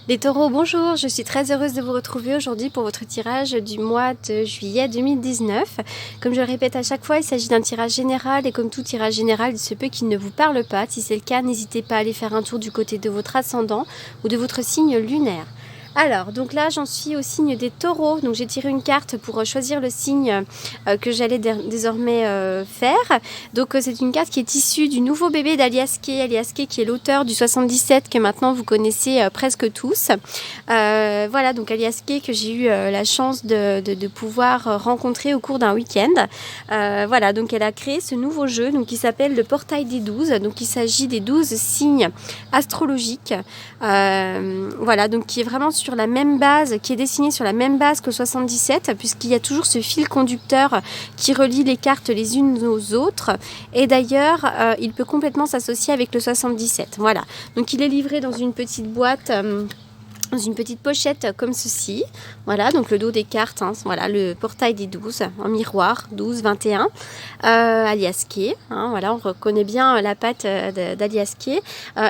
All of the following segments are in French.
Les taureaux, bonjour, je suis très heureuse de vous retrouver aujourd'hui pour votre tirage du mois de juillet 2019. Comme je le répète à chaque fois, il s'agit d'un tirage général et comme tout tirage général, il se peut qu'il ne vous parle pas. Si c'est le cas, n'hésitez pas à aller faire un tour du côté de votre ascendant ou de votre signe lunaire. Alors, donc là, j'en suis au signe des taureaux. Donc, j'ai tiré une carte pour choisir le signe que j'allais désormais faire. Donc, c'est une carte qui est issue du nouveau bébé d'Alias Kay. Alias Kay qui est l'auteur du 77 que maintenant vous connaissez presque tous. Voilà, donc Alias Kay que j'ai eu la chance de pouvoir rencontrer au cours d'un week-end. Voilà, donc elle a créé ce nouveau jeu donc, qui s'appelle le Portail des 12. Donc, il s'agit des 12 signes astrologiques. Voilà, donc qui est vraiment sur la même base, qui est dessiné sur la même base que le 77, puisqu'il y a toujours ce fil conducteur qui relie les cartes les unes aux autres. Et d'ailleurs, il peut complètement s'associer avec le 77. Voilà, donc il est livré dans une petite boîte. Dans une petite pochette comme ceci, voilà, donc le dos des cartes, hein, voilà, le portail des 12, en miroir, 12, 21, Alias Kay, hein, voilà, on reconnaît bien la patte d'Alias Kay,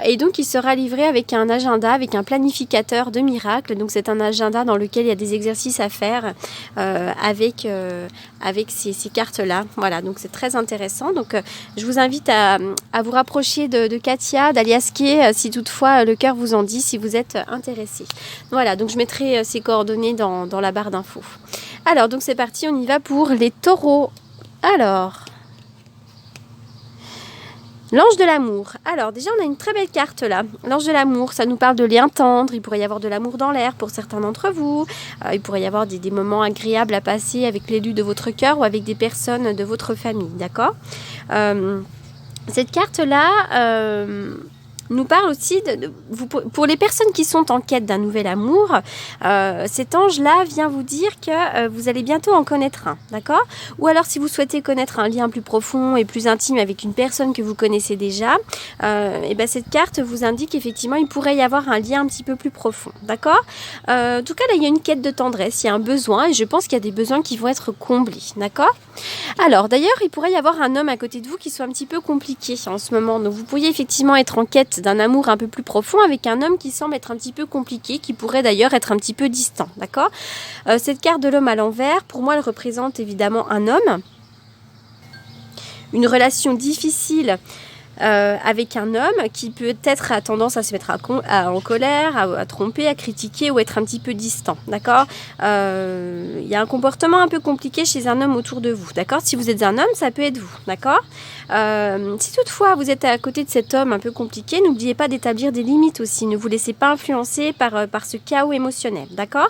et donc il sera livré avec un agenda, avec un planificateur de miracles, donc c'est un agenda dans lequel il y a des exercices à faire avec ces cartes-là, voilà, donc c'est très intéressant, donc je vous invite à vous rapprocher de Katia, d'Alias Kay, si toutefois le cœur vous en dit, si vous êtes intéressé. Voilà, donc je mettrai ces coordonnées dans la barre d'infos. Alors, donc c'est parti, on y va pour les taureaux. Alors, l'ange de l'amour. Alors, déjà, on a une très belle carte là. L'ange de l'amour, ça nous parle de liens tendres. Il pourrait y avoir de l'amour dans l'air pour certains d'entre vous. Il pourrait y avoir des moments agréables à passer avec l'élu de votre cœur ou avec des personnes de votre famille, d'accord ? Cette carte-là... nous parle aussi, pour les personnes qui sont en quête d'un nouvel amour, cet ange-là vient vous dire que vous allez bientôt en connaître un, d'accord ? Ou alors si vous souhaitez connaître un lien plus profond et plus intime avec une personne que vous connaissez déjà, et ben cette carte vous indique effectivement il pourrait y avoir un lien un petit peu plus profond, d'accord ? En tout cas là il y a une quête de tendresse, il y a un besoin et je pense qu'il y a des besoins qui vont être comblés, d'accord ? Alors d'ailleurs il pourrait y avoir un homme à côté de vous qui soit un petit peu compliqué en ce moment, donc vous pourriez effectivement être en quête d'un amour un peu plus profond avec un homme qui semble être un petit peu compliqué, qui pourrait d'ailleurs être un petit peu distant, d'accord ? Cette carte de l'homme à l'envers, pour moi, elle représente évidemment un homme, une relation difficile avec un homme qui peut-être a tendance à se mettre en colère, à tromper, à critiquer ou être un petit peu distant, d'accord ? Il y a un comportement un peu compliqué chez un homme autour de vous, d'accord ? Si vous êtes un homme, ça peut être vous, d'accord ? Si toutefois vous êtes à côté de cet homme un peu compliqué, n'oubliez pas d'établir des limites aussi, ne vous laissez pas influencer par ce chaos émotionnel, d'accord ?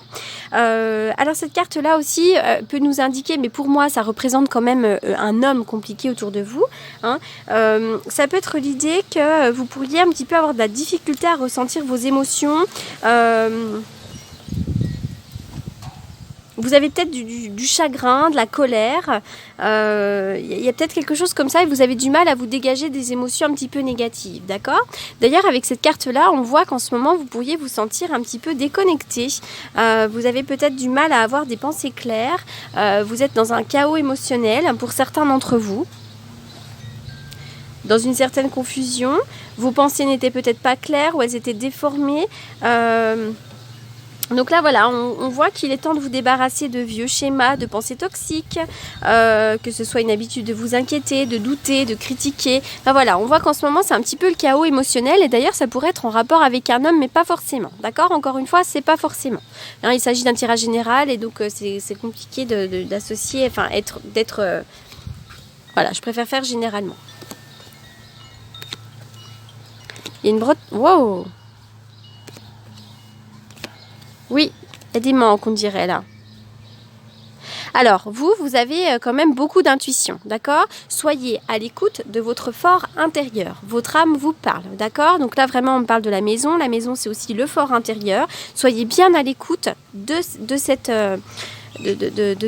Alors cette carte-là aussi peut nous indiquer, mais pour moi ça représente quand même un homme compliqué autour de vous, hein, ça peut être l'idée que vous pourriez un petit peu avoir de la difficulté à ressentir vos émotions. Vous avez peut-être du chagrin, de la colère. Il y a peut-être quelque chose comme ça et vous avez du mal à vous dégager des émotions un petit peu négatives, d'accord ? D'ailleurs, avec cette carte-là, on voit qu'en ce moment, vous pourriez vous sentir un petit peu déconnecté. Vous avez peut-être du mal à avoir des pensées claires. Vous êtes dans un chaos émotionnel pour certains d'entre vous. Dans une certaine confusion, vos pensées n'étaient peut-être pas claires ou elles étaient déformées. Donc là, voilà, on voit qu'il est temps de vous débarrasser de vieux schémas, de pensées toxiques, que ce soit une habitude de vous inquiéter, de douter, de critiquer. Enfin voilà, on voit qu'en ce moment, c'est un petit peu le chaos émotionnel et d'ailleurs, ça pourrait être en rapport avec un homme, mais pas forcément. D'accord ? Encore une fois, c'est pas forcément. Hein, il s'agit d'un tirage général et donc c'est compliqué d'associer, enfin, voilà, je préfère faire généralement. Il y a une brotte... Wow ! Oui, il y a des manques, on dirait, là. Alors, vous avez quand même beaucoup d'intuition, d'accord ? Soyez à l'écoute de votre fort intérieur. Votre âme vous parle, d'accord ? Donc là, vraiment, on parle de la maison. La maison, c'est aussi le fort intérieur. Soyez bien à l'écoute de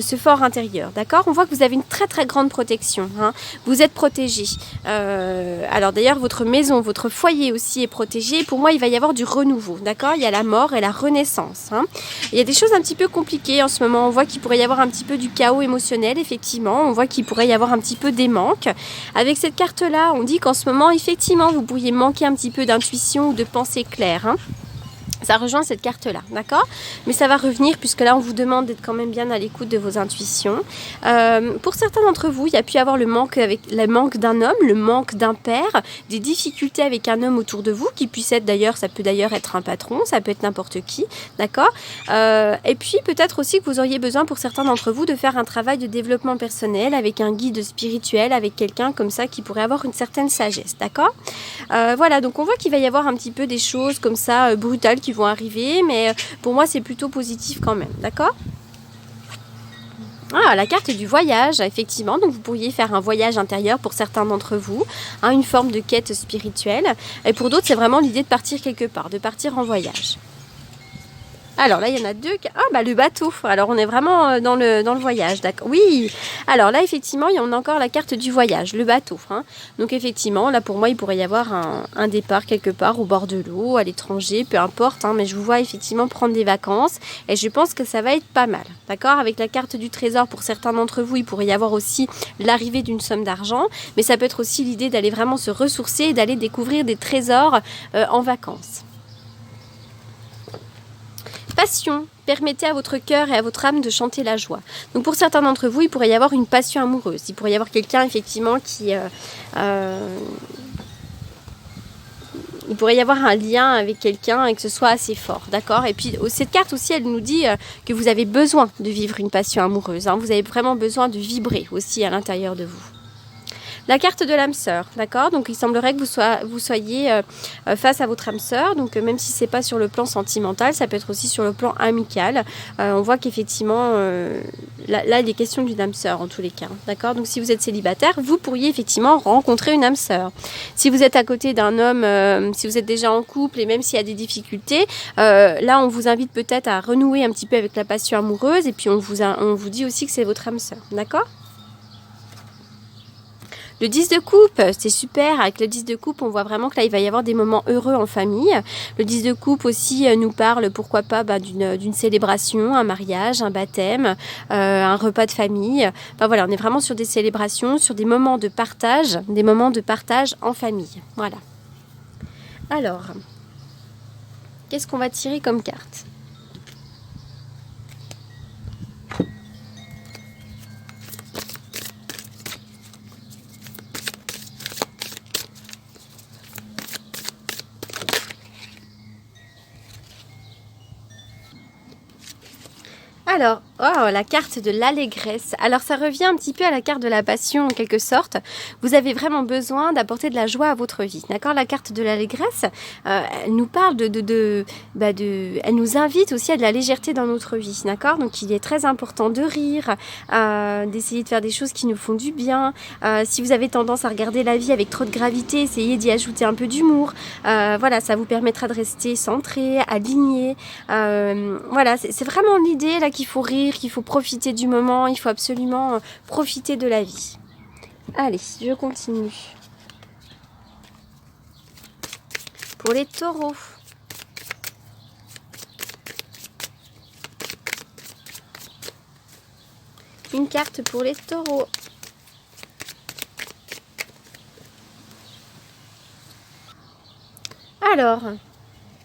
ce fort intérieur, d'accord ? On voit que vous avez une très très grande protection, hein. Vous êtes protégé. Alors d'ailleurs, votre maison, votre foyer aussi est protégé. Pour moi, il va y avoir du renouveau, d'accord ? Il y a la mort et la renaissance, hein. Il y a des choses un petit peu compliquées en ce moment. On voit qu'il pourrait y avoir un petit peu du chaos émotionnel, effectivement. On voit qu'il pourrait y avoir un petit peu des manques. Avec cette carte-là, on dit qu'en ce moment, effectivement, vous pourriez manquer un petit peu d'intuition ou de pensée claire, hein. Ça rejoint cette carte-là, d'accord? Mais ça va revenir puisque là, on vous demande d'être quand même bien à l'écoute de vos intuitions. Pour certains d'entre vous, il y a pu avoir le manque d'un homme, le manque d'un père, des difficultés avec un homme autour de vous, qui puisse être d'ailleurs, ça peut d'ailleurs être un patron, ça peut être n'importe qui, d'accord? Et puis peut-être aussi que vous auriez besoin pour certains d'entre vous de faire un travail de développement personnel avec un guide spirituel, avec quelqu'un comme ça qui pourrait avoir une certaine sagesse, d'accord? Voilà, donc on voit qu'il va y avoir un petit peu des choses comme ça brutales qui vont arriver, mais pour moi c'est plutôt positif quand même, d'accord? Ah, la carte du voyage, effectivement, donc vous pourriez faire un voyage intérieur pour certains d'entre vous, hein, une forme de quête spirituelle, et pour d'autres c'est vraiment l'idée de partir quelque part, de partir en voyage. Alors là, il y en a deux. Ah, bah le bateau. Alors, on est vraiment dans le voyage, d'accord. Oui. Alors là, effectivement, il y en a encore la carte du voyage, le bateau. Hein. Donc, effectivement, là, pour moi, il pourrait y avoir un départ quelque part au bord de l'eau, à l'étranger, peu importe. Hein, mais je vous vois effectivement prendre des vacances. Et je pense que ça va être pas mal, d'accord. Avec la carte du trésor, pour certains d'entre vous, il pourrait y avoir aussi l'arrivée d'une somme d'argent. Mais ça peut être aussi l'idée d'aller vraiment se ressourcer et d'aller découvrir des trésors en vacances. Passion, permettez à votre cœur et à votre âme de chanter la joie. Donc pour certains d'entre vous, il pourrait y avoir une passion amoureuse. Il pourrait y avoir quelqu'un effectivement qui... il pourrait y avoir un lien avec quelqu'un et que ce soit assez fort, d'accord? Et puis cette carte aussi, elle nous dit que vous avez besoin de vivre une passion amoureuse. Hein. Vous avez vraiment besoin de vibrer aussi à l'intérieur de vous. La carte de l'âme sœur, d'accord? Donc il semblerait que vous soyez face à votre âme sœur. Donc même si c'est pas sur le plan sentimental, ça peut être aussi sur le plan amical. On voit qu'effectivement, là il est question d'une âme sœur en tous les cas, d'accord? Donc si vous êtes célibataire, vous pourriez effectivement rencontrer une âme sœur. Si vous êtes à côté d'un homme, si vous êtes déjà en couple et même s'il y a des difficultés, là on vous invite peut-être à renouer un petit peu avec la passion amoureuse et puis on vous dit aussi que c'est votre âme sœur, d'accord? Le 10 de coupe, c'est super. Avec le 10 de coupe, on voit vraiment que là, il va y avoir des moments heureux en famille. Le 10 de coupe aussi nous parle, pourquoi pas, d'une célébration, un mariage, un baptême, un repas de famille. Enfin voilà, on est vraiment sur des célébrations, sur des moments de partage en famille. Voilà. Alors, qu'est-ce qu'on va tirer comme carte ? Alors, oh, la carte de l'allégresse. Alors, ça revient un petit peu à la carte de la passion en quelque sorte. Vous avez vraiment besoin d'apporter de la joie à votre vie. D'accord? La carte de l'allégresse, elle nous parle elle nous invite aussi à de la légèreté dans notre vie. D'accord? Donc, il est très important de rire, d'essayer de faire des choses qui nous font du bien. Si vous avez tendance à regarder la vie avec trop de gravité, essayez d'y ajouter un peu d'humour. Voilà, ça vous permettra de rester centré, aligné. Voilà, c'est vraiment l'idée là qu'il faut rire, qu'il faut profiter du moment, il faut absolument profiter de la vie. Allez, je continue. Pour les taureaux. Une carte pour les taureaux. Alors,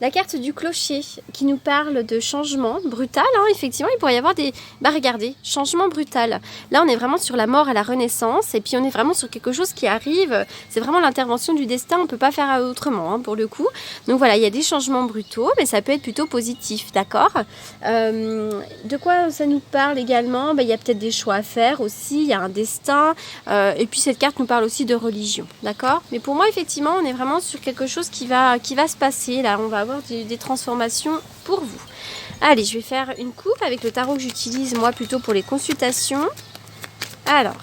la carte du clocher qui nous parle de changement brutal, hein, effectivement il pourrait y avoir des... regardez, changement brutal. Là on est vraiment sur la mort à la renaissance et puis on est vraiment sur quelque chose qui arrive, c'est vraiment l'intervention du destin, on ne peut pas faire autrement hein, pour le coup. Donc voilà, il y a des changements brutaux mais ça peut être plutôt positif, d'accord. De quoi ça nous parle également? Il y a peut-être des choix à faire aussi, il y a un destin et puis cette carte nous parle aussi de religion, d'accord. Mais pour moi effectivement on est vraiment sur quelque chose qui va se passer, là on va avoir des transformations pour vous. Allez, je vais faire une coupe avec le tarot que j'utilise moi plutôt pour les consultations. Alors,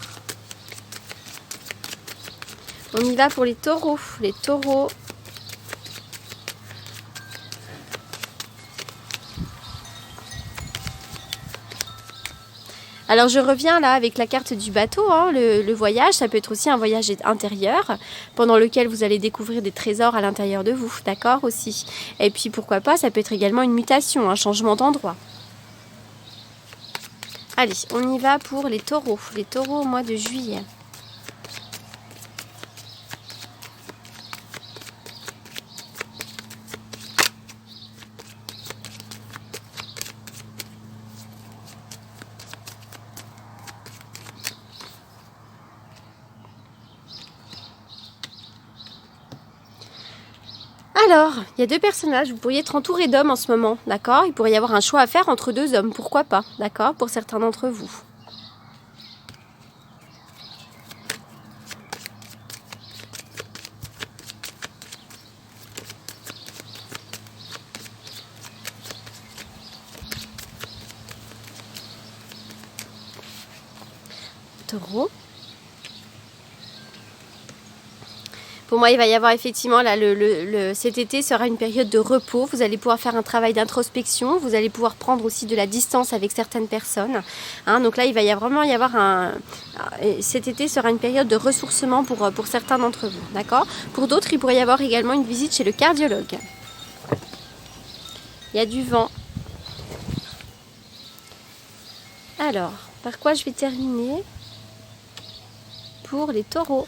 on y va pour les taureaux. Les taureaux. Alors je reviens là avec la carte du bateau, hein, le voyage, ça peut être aussi un voyage intérieur pendant lequel vous allez découvrir des trésors à l'intérieur de vous, d'accord aussi. Et puis pourquoi pas, ça peut être également une mutation, un changement d'endroit. Allez, on y va pour les taureaux au mois de juillet. Alors, il y a deux personnages, vous pourriez être entouré d'hommes en ce moment, d'accord? Il pourrait y avoir un choix à faire entre deux hommes, pourquoi pas, d'accord? Pour certains d'entre vous. Taureau. Pour moi, il va y avoir effectivement, là, cet été sera une période de repos. Vous allez pouvoir faire un travail d'introspection. Vous allez pouvoir prendre aussi de la distance avec certaines personnes. Hein, donc là, il va vraiment y avoir cet été sera une période de ressourcement pour certains d'entre vous. D'accord? Pour d'autres, il pourrait y avoir également une visite chez le cardiologue. Il y a du vent. Alors, par quoi je vais terminer? Pour les taureaux.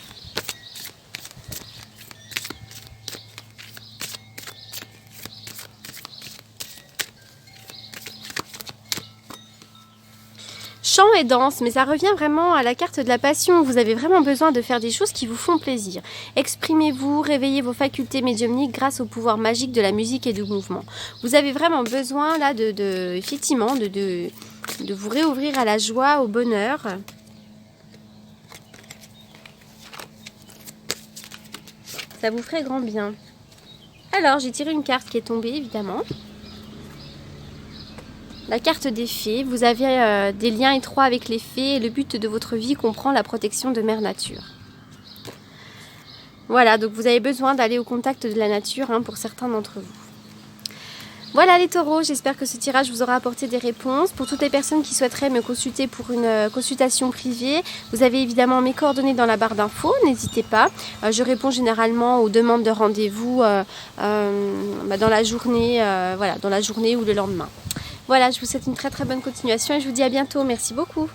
Chant et danse, mais ça revient vraiment à la carte de la passion. Vous avez vraiment besoin de faire des choses qui vous font plaisir. Exprimez-vous, réveillez vos facultés médiumniques grâce au pouvoir magique de la musique et du mouvement. Vous avez vraiment besoin là effectivement de vous réouvrir à la joie, au bonheur. Ça vous ferait grand bien. Alors, j'ai tiré une carte qui est tombée, évidemment. La carte des fées, vous avez des liens étroits avec les fées et le but de votre vie comprend la protection de Mère Nature. Voilà, donc vous avez besoin d'aller au contact de la nature pour certains d'entre vous. Voilà les taureaux, j'espère que ce tirage vous aura apporté des réponses. Pour toutes les personnes qui souhaiteraient me consulter pour une consultation privée, vous avez évidemment mes coordonnées dans la barre d'infos, n'hésitez pas. Je réponds généralement aux demandes de rendez-vous dans la journée, dans la journée ou le lendemain. Voilà, je vous souhaite une très très bonne continuation et je vous dis à bientôt. Merci beaucoup.